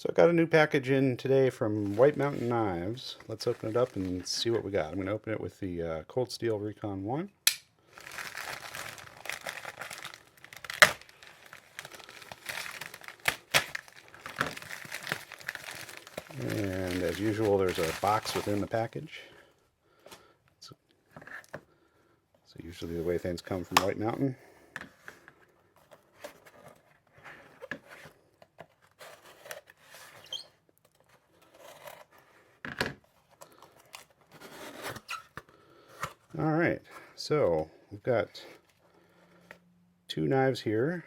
So I got a new package in today from White Mountain Knives. Let's open it up and see what we got. I'm going to open it with the Cold Steel Recon 1. And as usual, there's a box within the package. So usually the way things come from White Mountain. All right, so we've got two knives here,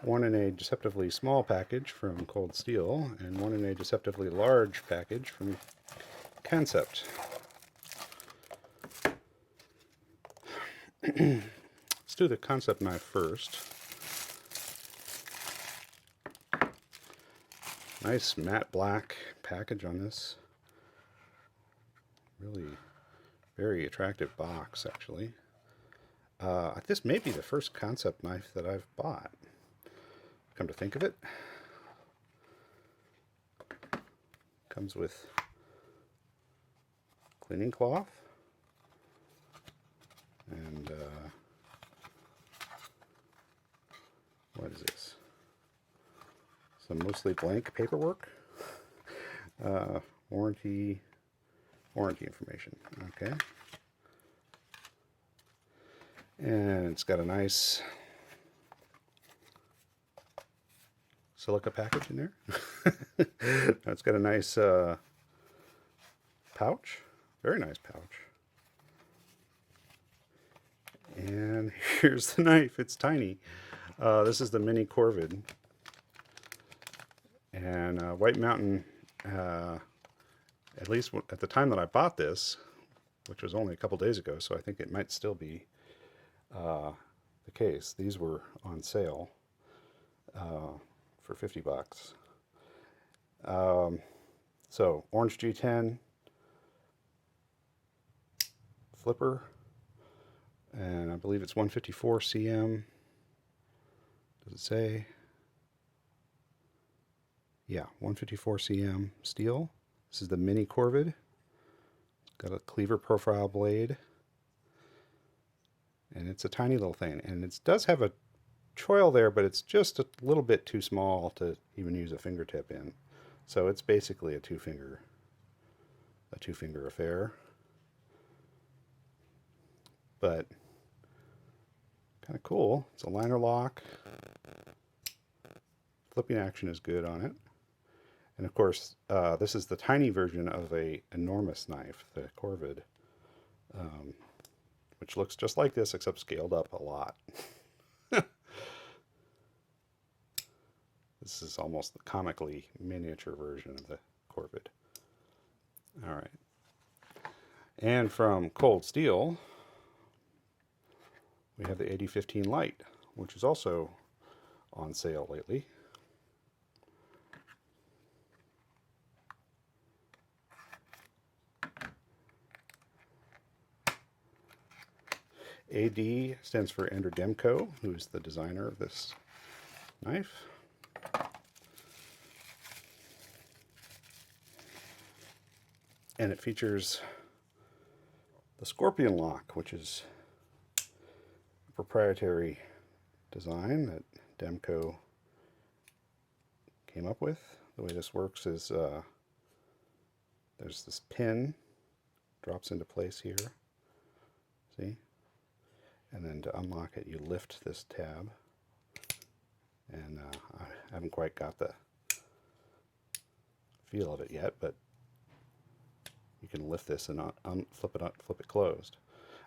one in a deceptively small package from Cold Steel and one in a deceptively large package from Kansept. Let's do the Kansept knife first. Nice matte black package on this. Really very attractive box, actually. This may be the first Kansept knife that I've bought, come to think of it. Comes with cleaning cloth and what is this? Some mostly blank paperwork. Warranty information. Okay. And it's got a nice silica package in there. It's got a nice pouch. Very nice pouch. And here's the knife. It's tiny. This is the Mini Korvid. And White Mountain, at least at the time that I bought this, which was only a couple days ago, so I think it might still be the case. These were on sale for $50. So orange G10 flipper, and I believe it's 154 cm. Does it say? Yeah, 154 cm steel. This is the Mini Korvid. Got a cleaver profile blade. And it's a tiny little thing. And it does have a choil there, but it's just a little bit too small to even use a fingertip in. So it's basically a two-finger affair. But kind of cool. It's a liner lock. Flipping action is good on it. And of course, this is the tiny version of an enormous knife, the Korvid, which looks just like this except scaled up a lot. This is almost the comically miniature version of the Korvid. All right. And from Cold Steel, we have the AD-15 Lite, which is also on sale lately. AD stands for Andrew Demko, who's the designer of this knife. And it features the Scorpion lock, which is a proprietary design that Demko came up with. The way this works is there's this pin, drops into place here. See? And then to unlock it, you lift this tab. And I haven't quite got the feel of it yet, but you can lift this and flip it closed.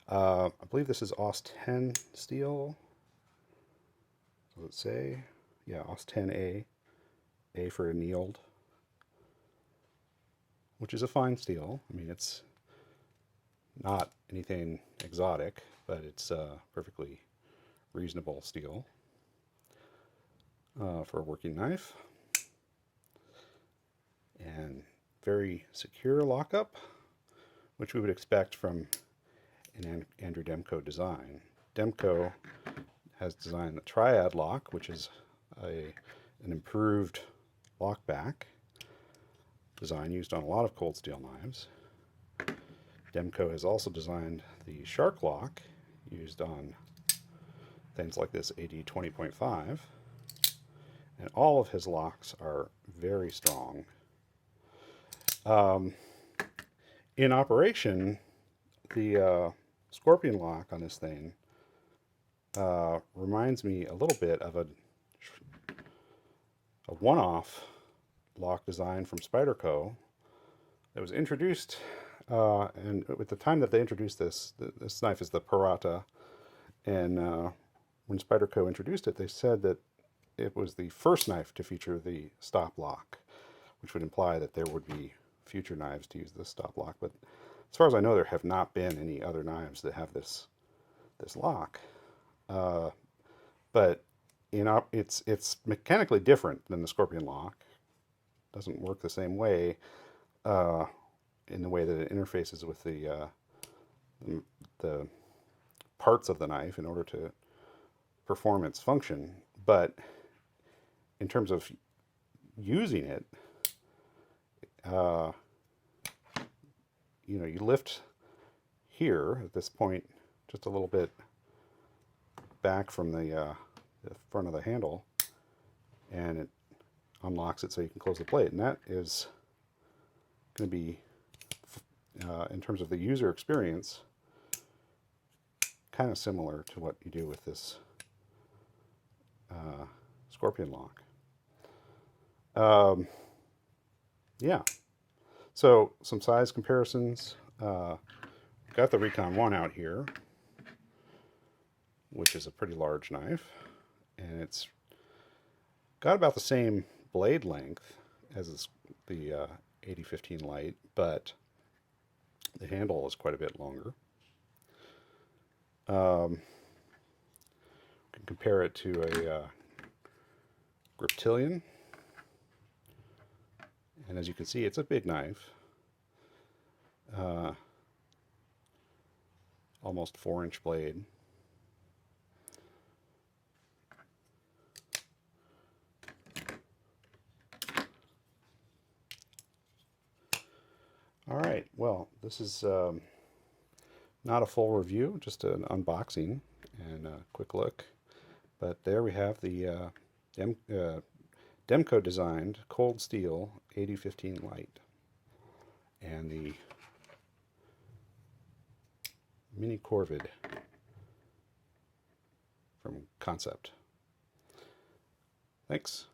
I believe this is AUS 10 steel. Does it say? Yeah, AUS 10A. A for annealed, which is a fine steel. I mean, it's not anything exotic, but it's perfectly reasonable steel for a working knife. And very secure lockup, which we would expect from an Andrew Demko design. Demko has designed the triad lock, which is an improved lock back design used on a lot of cold steel knives. Demko has also designed the shark lock used on things like this AD-20.5, and all of his locks are very strong. In operation, the scorpion lock on this thing reminds me a little bit of a one-off lock design from Spyderco that was introduced, and at the time that they introduced this knife is the Parata, and when Spyderco introduced it, they said that it was the first knife to feature the stop lock, which would imply that there would be future knives to use this stop lock. But as far as I know, there have not been any other knives that have this lock. But it's mechanically different than the Scorpion lock. It doesn't work the same way in the way that it interfaces with the parts of the knife in order to perform its function. But in terms of using it, you lift here at this point just a little bit back from the front of the handle, and it unlocks it so you can close the plate. And that is going to be, in terms of the user experience, kind of similar to what you do with this Scorpion lock. Yeah. So some size comparisons. Got the Recon 1 out here, which is a pretty large knife, and it's got about the same blade length as the AD-15 Lite, but the handle is quite a bit longer. You can compare it to a Griptilian, and as you can see, it's a big knife, almost 4-inch blade. All right, well, this is not a full review, just an unboxing and a quick look. But there we have the Demko designed cold steel AD-15 Lite and the Mini Korvid from Kansept. Thanks.